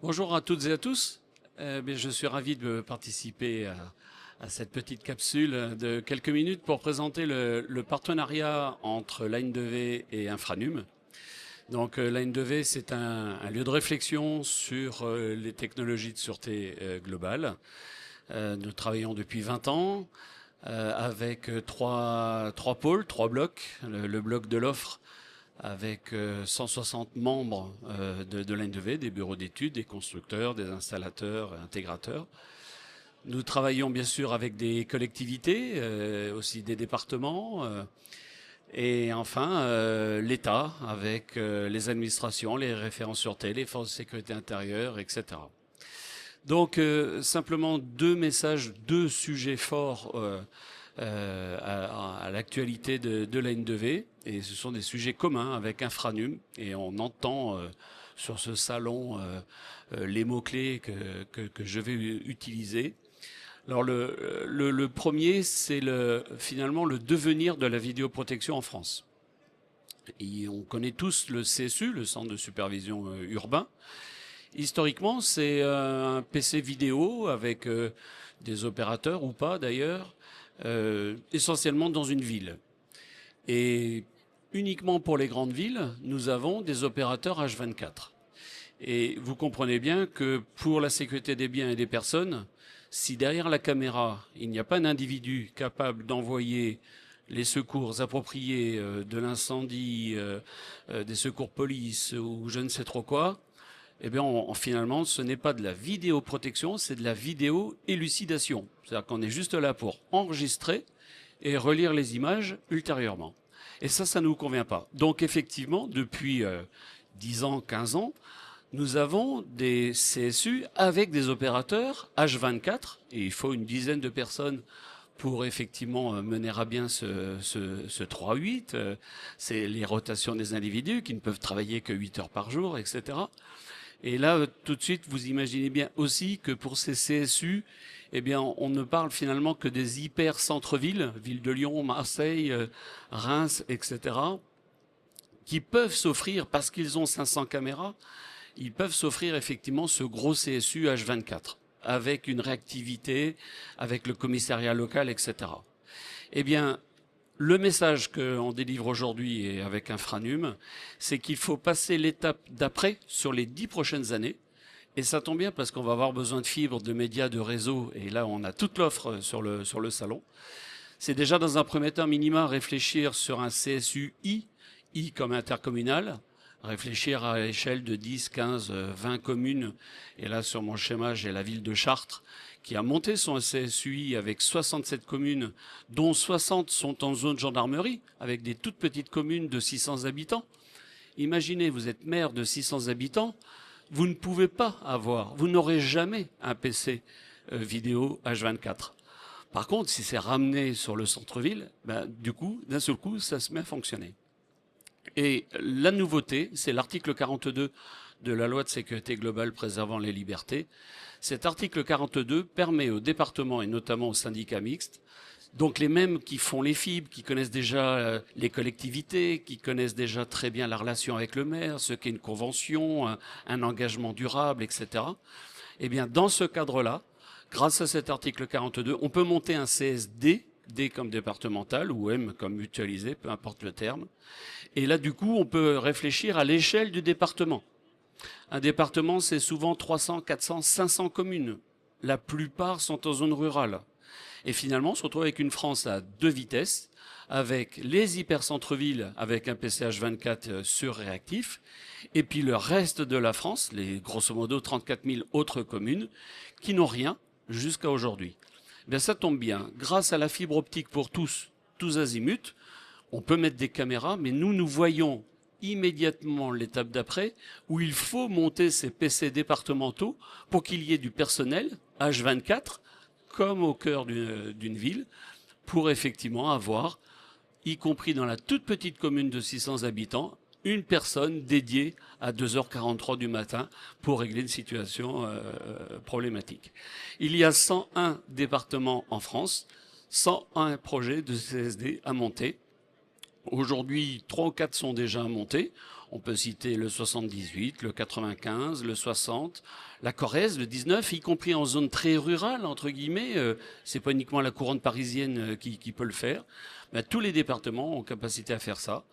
Bonjour à toutes et à tous. Je suis ravi de participer à cette petite capsule de quelques minutes pour présenter le partenariat entre l'AN2V et Infranum. Donc l'AN2V, c'est un lieu de réflexion sur les technologies de sûreté globale. Nous travaillons depuis 20 ans avec trois pôles, trois blocs. Le bloc de l'offre avec 160 membres de l'AN2V, des bureaux d'études, des constructeurs, des installateurs, intégrateurs. Nous travaillons bien sûr avec des collectivités, aussi des départements, et enfin l'État avec les administrations, les référents sûreté, les forces de sécurité intérieure, etc. Donc simplement deux messages, deux sujets forts à l'actualité de l'AN2V, et ce sont des sujets communs avec Infranum, et on entend sur ce salon les mots-clés que je vais utiliser. Alors le premier, c'est finalement le devenir de la vidéoprotection en France. Et on connaît tous le CSU, le Centre de supervision urbain. Historiquement, c'est un PC vidéo avec des opérateurs ou pas d'ailleurs, essentiellement dans une ville. Et uniquement pour les grandes villes, nous avons des opérateurs H24. Et vous comprenez bien que pour la sécurité des biens et des personnes, si derrière la caméra, il n'y a pas un individu capable d'envoyer les secours appropriés de l'incendie, des secours police ou je ne sais trop quoi, eh bien, finalement, ce n'est pas de la vidéoprotection, c'est de la vidéo-élucidation. C'est-à-dire qu'on est juste là pour enregistrer et relire les images ultérieurement. Et ça ne nous convient pas. Donc, effectivement, depuis 10 ans, 15 ans, nous avons des CSU avec des opérateurs H24, et il faut une dizaine de personnes pour effectivement mener à bien ce 3-8. C'est les rotations des individus qui ne peuvent travailler que 8 heures par jour, etc. Et là, tout de suite, vous imaginez bien aussi que pour ces CSU, eh bien, on ne parle finalement que des hyper centres-villes, ville de Lyon, Marseille, Reims, etc., qui peuvent s'offrir, parce qu'ils ont 500 caméras, ils peuvent s'offrir effectivement ce gros CSU H24, avec une réactivité, avec le commissariat local, etc. Eh bien, le message qu'on délivre aujourd'hui et avec Infranum, c'est qu'il faut passer l'étape d'après sur les 10 prochaines années. Et ça tombe bien parce qu'on va avoir besoin de fibres, de médias, de réseaux. Et là, on a toute l'offre sur le salon. C'est déjà dans un premier temps minima réfléchir sur un CSU I comme intercommunal, réfléchir à l'échelle de 10, 15, 20 communes. Et là, sur mon schéma, j'ai la ville de Chartres qui a monté son CSUI avec 67 communes, dont 60 sont en zone gendarmerie, avec des toutes petites communes de 600 habitants. Imaginez, vous êtes maire de 600 habitants, vous ne pouvez pas avoir, vous n'aurez jamais un PC vidéo H24. Par contre, si c'est ramené sur le centre-ville, du coup, d'un seul coup, ça se met à fonctionner. Et la nouveauté, c'est l'article 42 de la loi de sécurité globale préservant les libertés. Cet article 42 permet aux départements et notamment aux syndicats mixtes, donc les mêmes qui font les fibres, qui connaissent déjà les collectivités, qui connaissent déjà très bien la relation avec le maire, ce qu'est une convention, un engagement durable, etc. Eh bien, dans ce cadre-là, grâce à cet article 42, on peut monter un CSD, D comme départemental ou M comme mutualisé, peu importe le terme. Et là, du coup, on peut réfléchir à l'échelle du département. Un département, c'est souvent 300, 400, 500 communes. La plupart sont en zone rurale. Et finalement, on se retrouve avec une France à deux vitesses, avec les hypercentres-villes, avec un PCH 24 surréactif, et puis le reste de la France, les grosso modo 34 000 autres communes, qui n'ont rien jusqu'à aujourd'hui. Bien, ça tombe bien. Grâce à la fibre optique pour tous azimuts, on peut mettre des caméras, mais nous voyons immédiatement l'étape d'après où il faut monter ces PC départementaux pour qu'il y ait du personnel H24 comme au cœur d'une ville pour effectivement avoir, y compris dans la toute petite commune de 600 habitants, une personne dédiée à 2h43 du matin pour régler une situation problématique. Il y a 101 départements en France, 101 projets de CSD à monter. Aujourd'hui, 3 ou 4 sont déjà montés. On peut citer le 78, le 95, le 60, la Corrèze, le 19, y compris en zone très rurale, entre guillemets. C'est pas uniquement la couronne parisienne qui peut le faire. Mais tous les départements ont capacité à faire ça.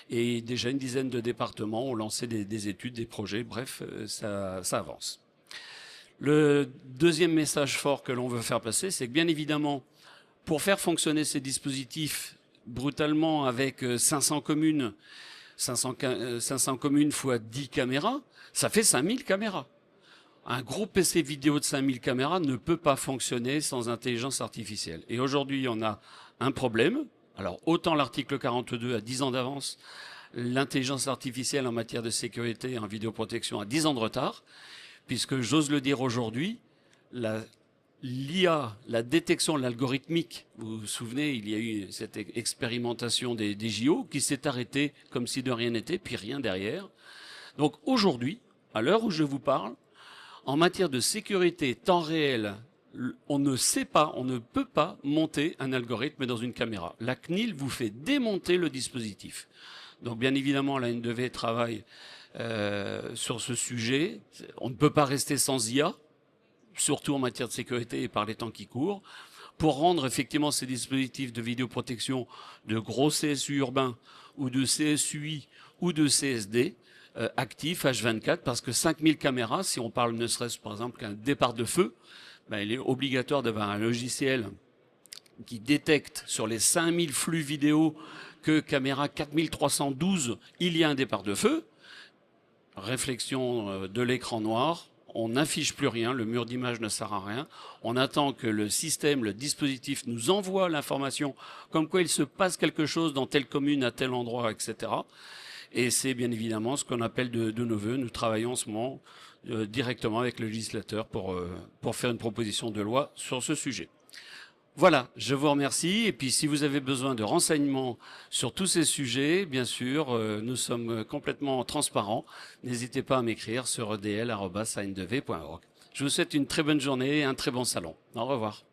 Et déjà une dizaine de départements ont lancé des études, des projets. Bref, ça avance. Le deuxième message fort que l'on veut faire passer, c'est que bien évidemment, pour faire fonctionner ces dispositifs brutalement avec 500 communes, 500 communes fois 10 caméras, ça fait 5000 caméras. Un gros PC vidéo de 5000 caméras ne peut pas fonctionner sans intelligence artificielle. Et aujourd'hui, on a un problème. Alors, autant l'article 42 a 10 ans d'avance, l'intelligence artificielle en matière de sécurité et en vidéoprotection a 10 ans de retard, puisque j'ose le dire aujourd'hui, l'IA, la détection de l'algorithmique, vous vous souvenez, il y a eu cette expérimentation des JO qui s'est arrêtée comme si de rien n'était, puis rien derrière. Donc aujourd'hui, à l'heure où je vous parle, en matière de sécurité temps réel, on ne sait pas, on ne peut pas monter un algorithme dans une caméra. La CNIL vous fait démonter le dispositif. Donc bien évidemment, la N2V travaille sur ce sujet. On ne peut pas rester sans IA, surtout en matière de sécurité et par les temps qui courent, pour rendre effectivement ces dispositifs de vidéoprotection de gros CSU urbains ou de CSUI ou de CSD actifs H24, parce que 5000 caméras, si on parle ne serait-ce par exemple qu'un départ de feu, ben, il est obligatoire d'avoir un logiciel qui détecte sur les 5000 flux vidéo que caméra 4312, il y a un départ de feu. Réflexion de l'écran noir, on n'affiche plus rien, le mur d'image ne sert à rien. On attend que le système, le dispositif nous envoie l'information comme quoi il se passe quelque chose dans telle commune, à tel endroit, etc. Et c'est bien évidemment ce qu'on appelle de nos voeux. Nous travaillons en ce moment directement avec le législateur pour faire une proposition de loi sur ce sujet. Voilà, je vous remercie. Et puis si vous avez besoin de renseignements sur tous ces sujets, bien sûr, nous sommes complètement transparents. N'hésitez pas à m'écrire sur edl@sign2v.org. Je vous souhaite une très bonne journée et un très bon salon. Au revoir.